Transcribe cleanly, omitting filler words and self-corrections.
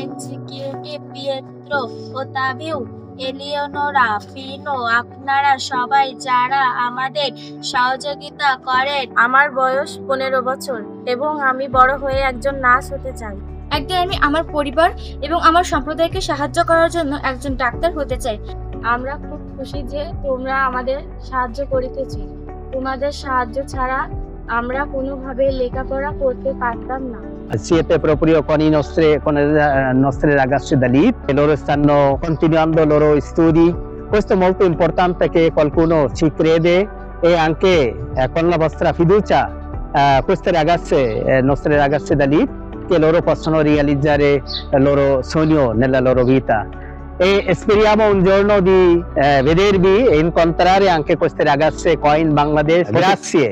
Executive Pietro, ওতাভিউ, এলিওনোরা, পিনো, আপনারা সবাই যারা আমাদের সহযোগিতা করেন। আমার বয়স 15 বছর এবং আমি বড় হয়ে একজন নার্স হতে চাই। একদিন আমি আমার পরিবার এবং আমার সম্প্রদায়কে সাহায্য করার জন্য একজন ডাক্তার হতে চাই। আমরা খুব খুশি যে তোমরা আমাদের সাহায্য করিতেছি। তোমাদের সাহায্য ছাড়া আমরা কোনোভাবে লেখাপড়া করতে পারতাম না। Siete proprio con le nostre ragazze da lì, e loro stanno continuando i loro studi. Questo è molto importante, che qualcuno ci crede, e anche con la vostra fiducia queste ragazze, nostre ragazze da lì, che loro possono realizzare il loro sogno nella loro vita. E speriamo un giorno di vedervi e incontrare anche queste ragazze qua in Bangladesh. Grazie.